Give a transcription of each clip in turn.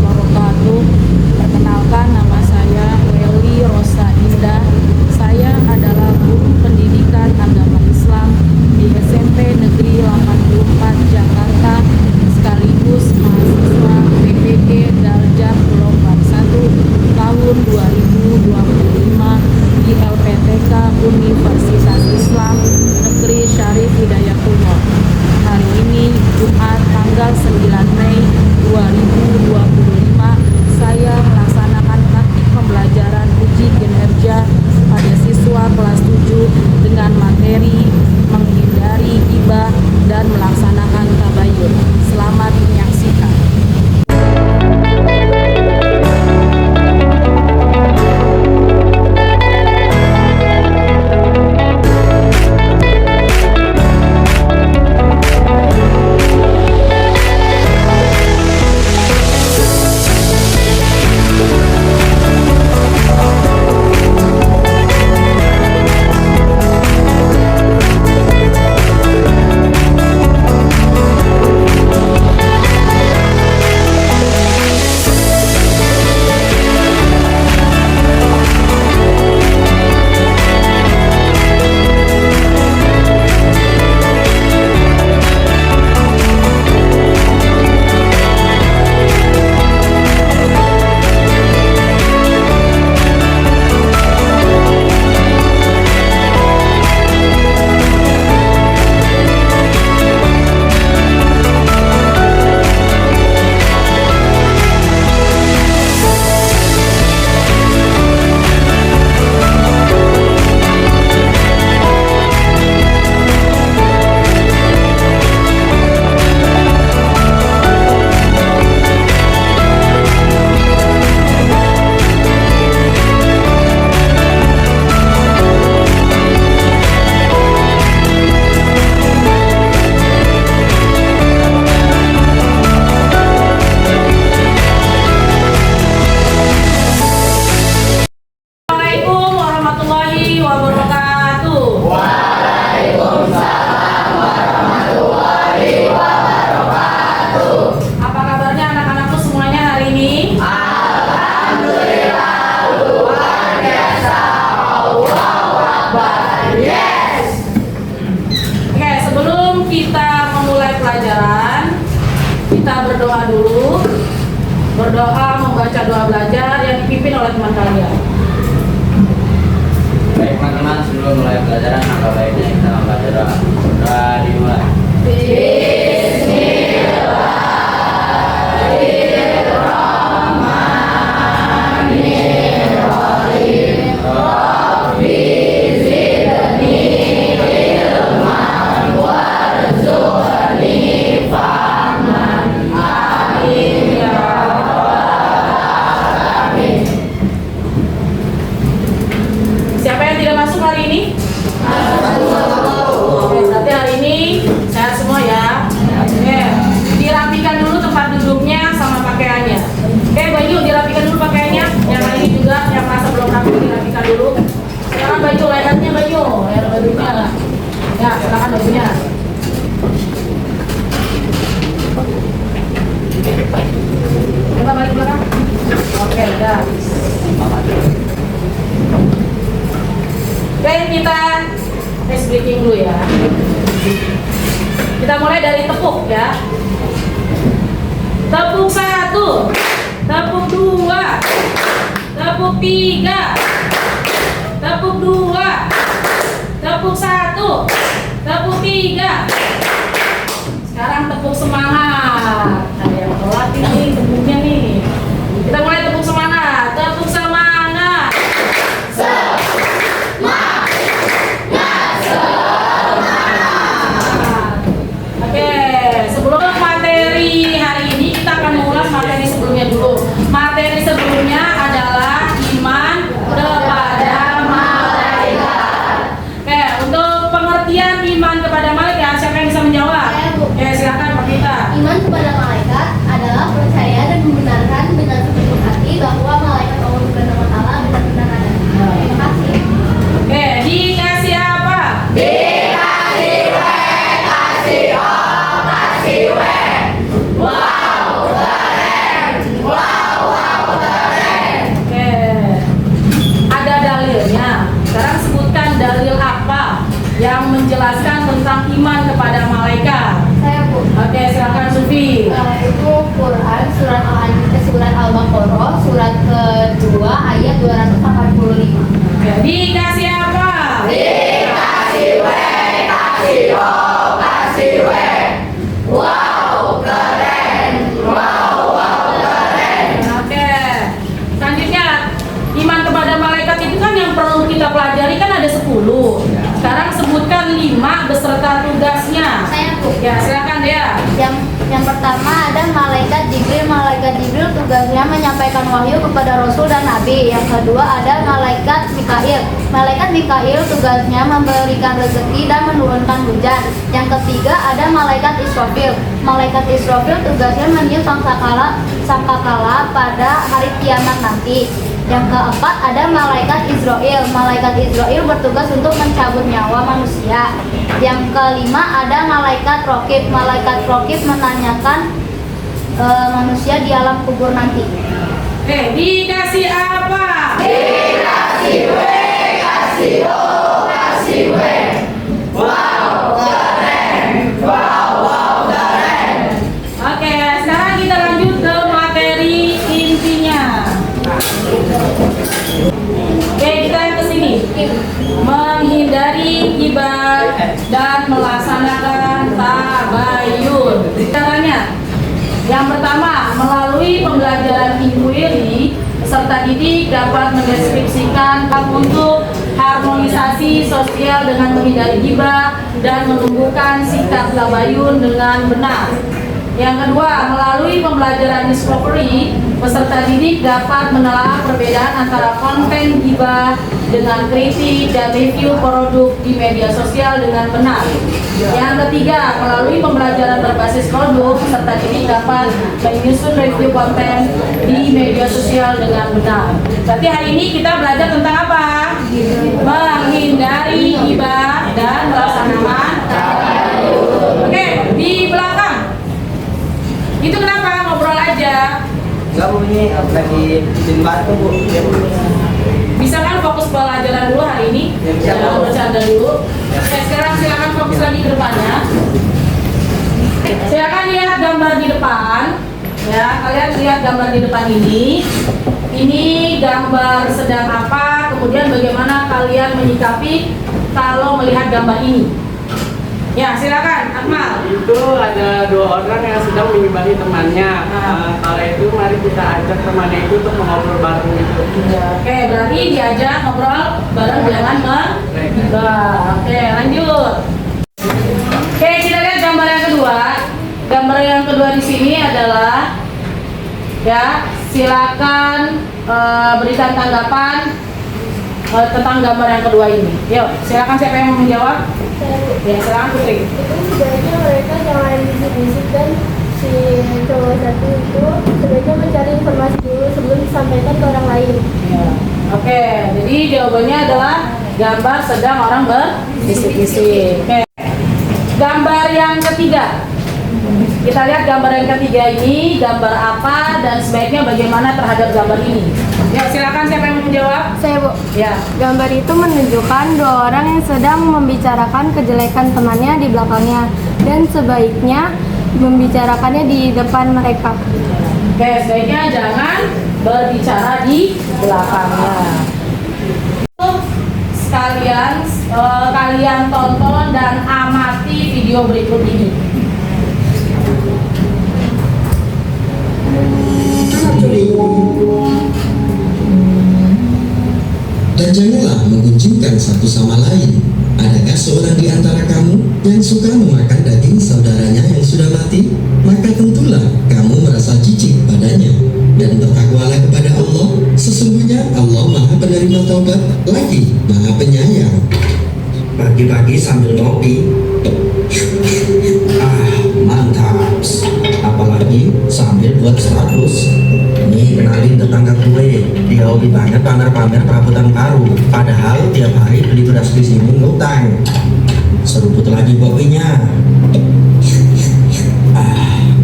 wabarakatuh. Perkenalkan, nama saya Welly Rosa Indah. Saya adalah guru pendidikan agama Islam di SMP Negeri 84 Jakarta, sekaligus mahasiswa PPG Darjat Gelombang 1 tahun 2025 di LPTK Universitas Islam Negeri Syarif Hidayatullah. Hari ini Jumat tanggal 9 Mei 2025, saya melaksanakan praktik pembelajaran uji kinerja pada siswa kelas 7 dengan materi menghindari ghibah dan melaksanakan tabayun. Selamat menyaksikan. Berdoa membaca doa belajar yang dipimpin oleh teman kalian. Baik teman-teman, sebelum mulai pelajaran, angka baiknya kita membaca doa. Doa dimulai. Siapa yang tidak masuk hari ini? Oke, berarti hari ini sehat semua ya. Oke, dirapikan dulu tempat duduknya sama pakaiannya. Oke, baju dirapikan dulu pakaiannya. Yang hari ini juga yang merasa belum rapi dirapikan dulu. Sekarang baju, lehernya baju, leher bajunya. Ya, silakan bajunya. Coba balik belakang. Oke, udah. Oke, kita tes breathing dulu ya. Kita mulai dari tepuk ya. Tepuk 1, tepuk 2, tepuk 3, tepuk 2, tepuk 1, tepuk 3. Sekarang tepuk semangat. Ada yang telat ini tepuknya nih. Kita mulai tepuk semangat. Tepuk semangat. Oke, sebelum materi hari ini kita akan mengulas materi sebelumnya dulu. Materi sebelumnya adalah iman kepada malaikat. Oke, untuk pengertian iman kepada malaikat, siapa yang bisa menjawab? Oke, silakan Pak Kita. Iman kepada malaikat adalah percaya dan membenarkan Dikasih apa? Dikasih W, kasih O, kasih W. Wow, keren. Wow, keren. Oke. Selanjutnya, iman kepada malaikat itu kan yang perlu kita pelajari kan ada 10. Sekarang sebutkan 5 beserta tugasnya. Saya Bu. Ya, silakan ya. Yang pertama ada malaikat Jibril. Malaikat Jibril tugasnya menyampaikan wahyu kepada Rasul dan Nabi. Yang kedua ada malaikat Mikail. Malaikat Mikail tugasnya memberikan rezeki dan menurunkan hujan. Yang ketiga ada malaikat Israfil. Malaikat Israfil tugasnya meniup sangkakala pada hari kiamat nanti. Yang keempat ada malaikat Israel. Malaikat Israel bertugas untuk mencabut nyawa manusia. Yang kelima ada malaikat Rokib. Malaikat Rokib menanyakan manusia di alam kubur nanti. Dikasih apa? Dikasih W, kasih O, kasih W. Wow, keren. Wow, keren. Oke, sekarang kita lanjut ke materi intinya. Oke, kita yang kesini. Menghindari ghibah dan melaksanakan tabayun. Caranya, yang pertama, melalui pembelajaran inquiry serta didik dapat mendeskripsikan untuk harmonisasi sosial dengan menghindari ghibah dan menumbuhkan sikap tabayun dengan benar. Yang kedua, melalui pembelajaran discovery, peserta didik dapat menelaah perbedaan antara konten ghibah dengan kritik dan review produk di media sosial dengan benar. Yang ketiga, melalui pembelajaran berbasis produk, peserta didik dapat menyusun review konten di media sosial dengan benar. Berarti hari ini kita belajar tentang apa? Menghindari ghibah dan melaksanakan tabayun. Oke, di belakang. Itu kenapa? Ngobrol aja. Enggak Bu, ini lagi bikin batu Bu. Bisa kan fokus pelajaran dulu hari ini? Ya, Jangan Bu. bercanda dulu. Oke, sekarang silakan fokus lagi ke depannya. Silakan lihat gambar di depan. Ya, kalian lihat gambar di depan ini. Ini gambar sedang apa? Kemudian bagaimana kalian menyikapi kalau melihat gambar ini? Ya, silakan, Akmal. Itu ada 2 orang yang sedang mengibahi temannya. Kalau itu mari kita ajak temannya itu untuk mengobrol bareng gitu. Ya, oke, berarti diajak ngobrol bareng jangan menggibah. Oke, lanjut. Oke, kita lihat gambar yang kedua. Gambar yang kedua di sini adalah ya, silakan berikan tanggapan tentang gambar yang kedua ini. Yuk, silakan siapa yang mau menjawab? Ya, silakan Putri. Itu sebenarnya mereka jangan bisik-bisik dan si cowok satu itu sebenarnya mencari informasi dulu sebelum disampaikan ke orang lain. Ya. Oke, jadi jawabannya adalah gambar sedang orang berbisik-bisik. Oke. Gambar yang ketiga. Kita lihat gambar yang ketiga ini, gambar apa dan sebaiknya bagaimana terhadap gambar ini. Ya, silakan siapa yang mau menjawab? Saya Bu, Ya. gambar itu menunjukkan 2 orang yang sedang membicarakan kejelekan temannya di belakangnya dan sebaiknya membicarakannya di depan mereka. Oke, sebaiknya jangan berbicara di belakangnya. Sekalian kalian tonton dan amati video berikut ini. Dan janganlah menggunjingkan satu sama lain. Adakah seorang di antara kamu yang suka memakan daging saudaranya yang sudah mati? Maka tentulah kamu merasa jijik padanya. Dan bertakwalah kepada Allah. Sesungguhnya Allah Maha Penerima Taubat, lagi Maha Penyayang. Pagi-pagi sambil ngopi. Mantap. Apalagi sambil buat status. Nih, kenalin tetangga gue. Dia hobi banget pamer-pamer perabotan baru. Padahal tiap hari beli beras di sini ngutang. Seruput lagi kopinya.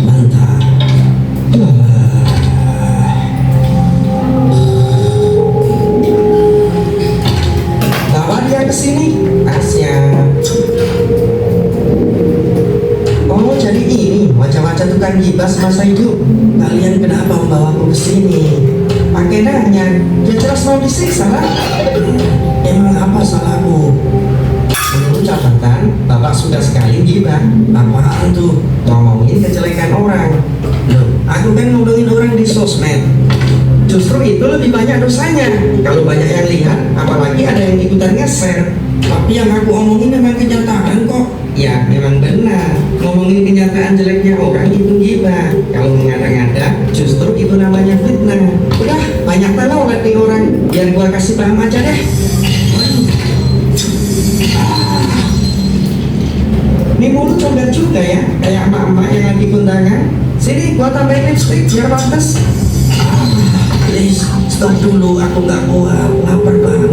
Mantap. Bawa dia ke sini. Asya. Oh, jadi ini wajah-wajah tukang gibah semasa hidup. Kalian kenapa membawaku ke sini? Pakai nanya, ya jelas mau disiksa lah. Emang apa salahku? Menurut catatan, Bapak sudah sekali gibah. Apaan tuh? Ngomongin kejelekan orang. Loh, aku kan ngomongin orang di sosmed. Justru itu lebih banyak dosanya. Kalau banyak yang lihat, apalagi ada yang ikutan nge-share. Tapi yang aku omongin memang kenyataan kok. Ya, memang benar. Ngomongin kenyataan jeleknya orang itu gibah. Kalau mengada-ngada, justru itu namanya fitnah. Udah, banyak tahu nih orang. Biar gua kasih paham aja deh. Ini mulut comber juga ya, kayak emak-emak yang lagi kondangan. Sini, gua tambahin lipstick biar pantas. Please, stop dulu, aku nggak kuat, lapar banget.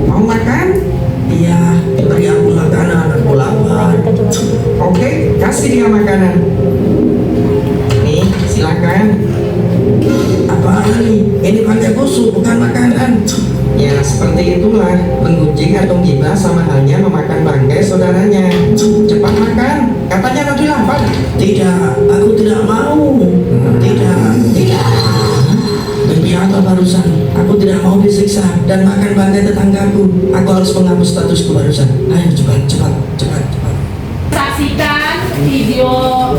Mau makan? Iya, beri aku makanan, aku lapar. Oke, kasih dia makanan. Nih, silakan. Apaan nih? Ini pakai busuk, bukan makanan. Ya, seperti itulah menggunjing atau gibah sama halnya memakan bangkai saudaranya. Cepat makan, katanya nanti lapar. Tidak, aku tidak mau. Tidak. Demi apa barusan? Aku tidak mau disiksa dan makan bangkai tetanggaku. Aku harus menghapus statusku barusan. Ayo cepat. Saksikan video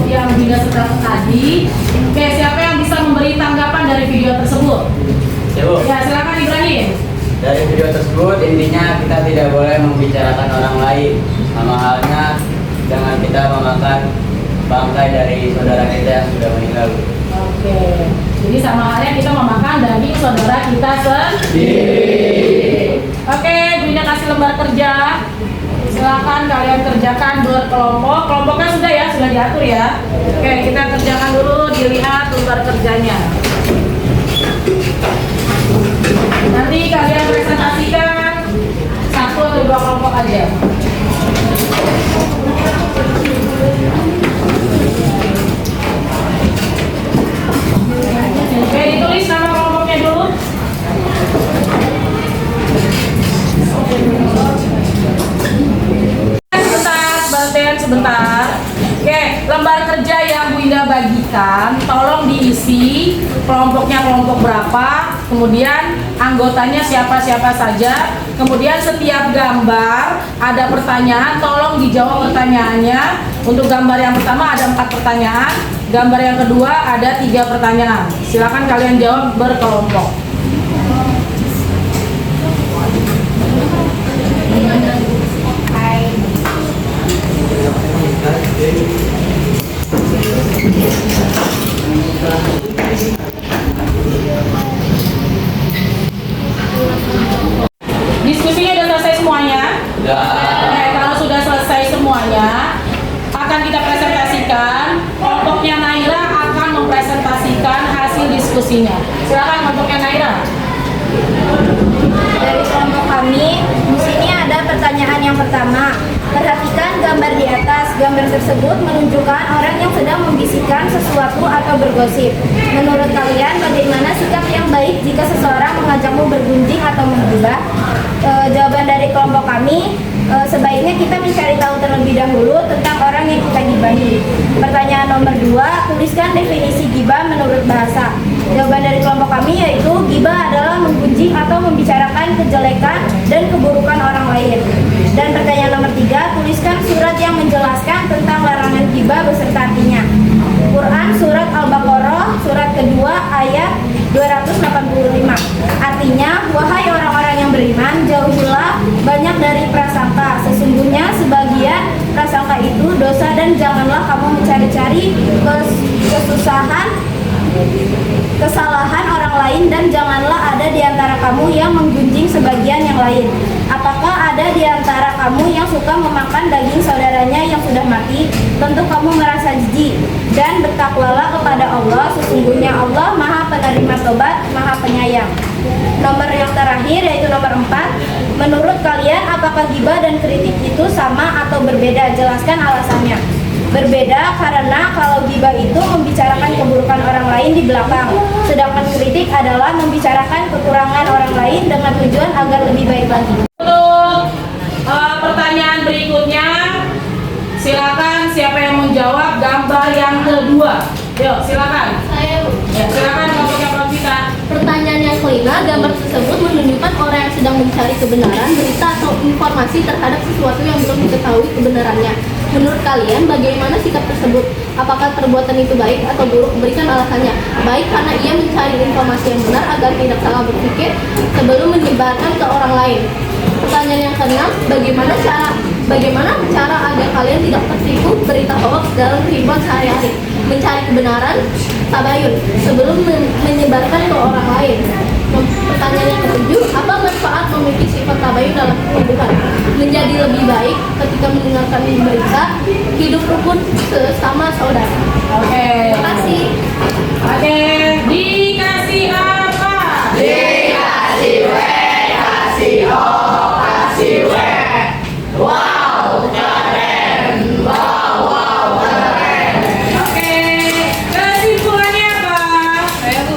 yang Bunda sedang tadi. Oke, siapa yang bisa memberi tanggapan dari video tersebut? Ya, silakan Ibrahim. Dari video tersebut intinya kita tidak boleh membicarakan orang lain, sama halnya dengan kita memakan bangkai dari saudara kita yang sudah meninggal. Oke, jadi sama halnya kita memakan daging saudara kita sendiri. Oke, Bunda kasih lembar kerja. Silakan kalian kerjakan berkelompok. Kelompoknya sudah ya, sudah diatur ya. Oke, kita kerjakan dulu, dilihat lembar kerjanya. Nanti kalian presentasikan satu atau dua kelompok aja. Oke, ditulis nama kelompoknya dulu. Sebentar. Oke, lembar kerja yang Bu Indah bagikan, tolong diisi kelompoknya kelompok berapa, kemudian anggotanya siapa-siapa saja, kemudian setiap gambar ada pertanyaan, tolong dijawab pertanyaannya. Untuk gambar yang pertama ada 4 pertanyaan, gambar yang kedua ada 3 pertanyaan. Silakan kalian jawab berkelompok. Diskusinya sudah selesai semuanya? Oke, kalau sudah selesai semuanya, akan kita presentasikan. Kelompoknya Naira akan mempresentasikan hasil diskusinya. Silakan kelompoknya Naira. Dari kelompok kami, di sini ada pertanyaan yang pertama. Perhatikan gambar di atas. Gambar tersebut menunjukkan orang yang sedang membisikkan sesuatu atau bergosip. Menurut kalian, bagaimana sikap yang baik jika seseorang mengajakmu bergunjing atau menggibah? Jawaban dari kelompok kami, sebaiknya kita mencari tahu terlebih dahulu tentang orang yang kita gibahi. Pertanyaan nomor 2, tuliskan definisi gibah menurut bahasa. Jawaban dari kelompok kami yaitu gibah adalah menggunjing atau membicarakan kejelekan dan keburukan orang lain. Dan pertanyaan nomor 3, tuliskan surat yang menjelaskan tentang larangan gibah beserta artinya. Quran surat Al-Baqarah surat kedua ayat 285. Artinya, wahai orang-orang yang beriman, jauhilah banyak dari prasangka. Sesungguhnya sebagian prasangka itu dosa dan janganlah kamu mencari-cari kesalahan orang lain dan janganlah ada di antara kamu yang menggunjing sebagian yang lain. Apakah ada di antara kamu yang suka memakan daging saudaranya yang sudah mati? Tentu kamu merasa jijik. Dan bertakwalah kepada Allah, sesungguhnya Allah Maha Penerima Tobat, Maha Penyayang. Nomor yang terakhir yaitu nomor 4. Menurut kalian apakah gibah dan kritik itu sama atau berbeda? Jelaskan alasannya. Berbeda karena kalau gibah itu membicarakan keburukan orang lain di belakang, sedangkan kritik adalah membicarakan kekurangan orang lain dengan tujuan agar lebih baik lagi. Untuk pertanyaan berikutnya, silakan siapa yang menjawab gambar yang kedua. Yuk, silakan. Saya Ya, silakan kelompoknya Provita. pertanyaan yang kelima, mencari kebenaran, berita atau informasi terhadap sesuatu yang belum diketahui kebenarannya. Menurut kalian, bagaimana sikap tersebut? Apakah perbuatan itu baik atau buruk? Berikan alasannya. Baik karena ia mencari informasi yang benar agar tidak salah berpikir sebelum menyebarkan ke orang lain. Pertanyaan yang keenam, bagaimana cara agar kalian tidak tertipu berita hoax dalam kehidupan sehari-hari? Mencari kebenaran, tabayun, sebelum menyebarkan ke orang lain. Pertanyaan yang ketujuh, apa manfaat memiliki sifat tabayun dalam kehidupan? Menjadi lebih baik ketika mendengarkan berita, hidup rukun sesama saudara. Oke. Terima kasih. Oke, dikasih apa? Dikasih W, kasih O, kasih W. Wow, keren. Wow, wow, keren. Oke, kesimpulannya apa?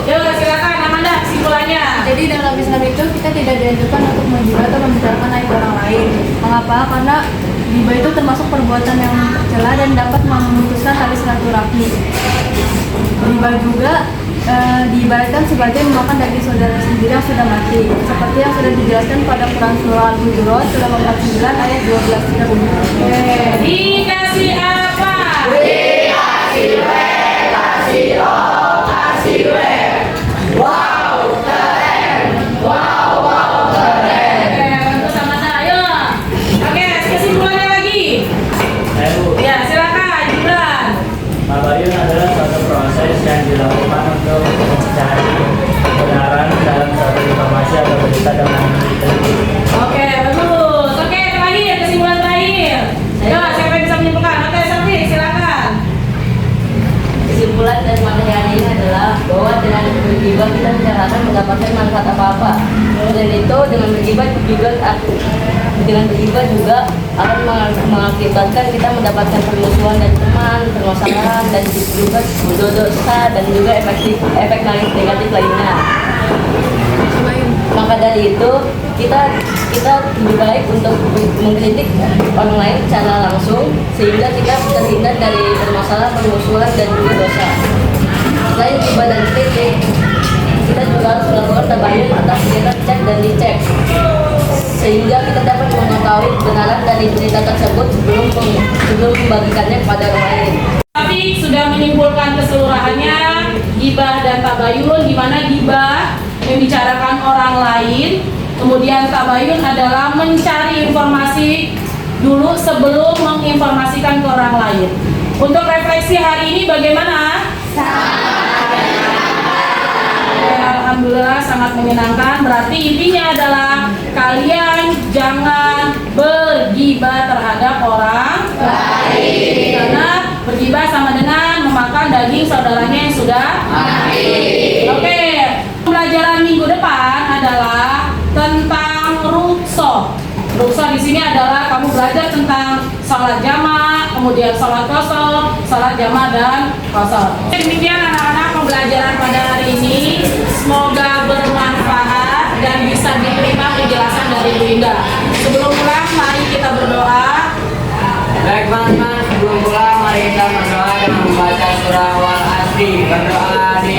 Yuk silakan Amanda, kesimpulannya. Jadi dalam Islam itu kita tidak dianjurkan untuk menggibah atau membicarakan aib orang lain. Mengapa? Karena gibah itu termasuk perbuatan yang tercela dan dapat memutuskan tali silaturahmi. Gibah juga diibaratkan sebagai memakan daging saudara sendiri yang sudah mati, seperti yang sudah dijelaskan pada Quran surah Al-Hujurat surah 49 ayat 12. Oke, dikasih apa? Dikasih W, kasih O, kasih W. Wow, keren. Wow, wow, keren. Oke, bantu sama ayo. Oke, kesimpulannya lagi. Ya, silakan Gibran. Tabayun adalah suatu proses yang dilakukan untuk mencari kebenaran dalam suatu informasi atau berita dengan teliti. Oke, bagus. Oke, terakhir kesimpulan terakhir. Ayo, siapa yang bisa menyimpulkan? Oke, Safi, silakan. Kesimpulan dari materi hari ini adalah bahwa dengan bergibah kita tidak akan mendapatkan manfaat apa-apa. Dan itu dengan bergibah juga akan mengakibatkan kita mendapatkan permusuhan dari teman, permasalahan, dan juga dosa dan juga efek negatif lainnya. Maka dari itu kita lebih baik untuk mengkritik orang lain secara langsung sehingga kita terhindar dari permasalahan, permusuhan, dan juga dosa. Selain gibah dan kritik, kita juga harus melakukan tabayun atas kegiatan cek dan dicek sehingga kita dapat mengetahui kebenaran dari berita tersebut sebelum membagikannya kepada orang lain. Tapi sudah menyimpulkan keseluruhannya gibah dan tabayun, di mana gibah membicarakan orang lain, kemudian tabayun adalah mencari informasi dulu sebelum menginformasikan ke orang lain. Untuk refleksi hari ini bagaimana? Alhamdulillah sangat menyenangkan. Berarti intinya adalah kalian jangan bergibah terhadap orang lain, karena bergibah sama dengan memakan daging saudaranya yang sudah mati. Oke, pelajaran minggu depan adalah tentang rukso. Rukso di sini adalah kamu belajar tentang sholat jamaah, kemudian sholat qasar, sholat jamaah dan qasar. Demikian anak-anak pembelajaran pada hari ini. Semoga bermanfaat dan bisa diterima penjelasan dari Bu Indah. Sebelum pulang, mari kita berdoa. Baik teman-teman, sebelum pulang mari kita berdoa dengan membaca surah Wal Asri. Berdoa di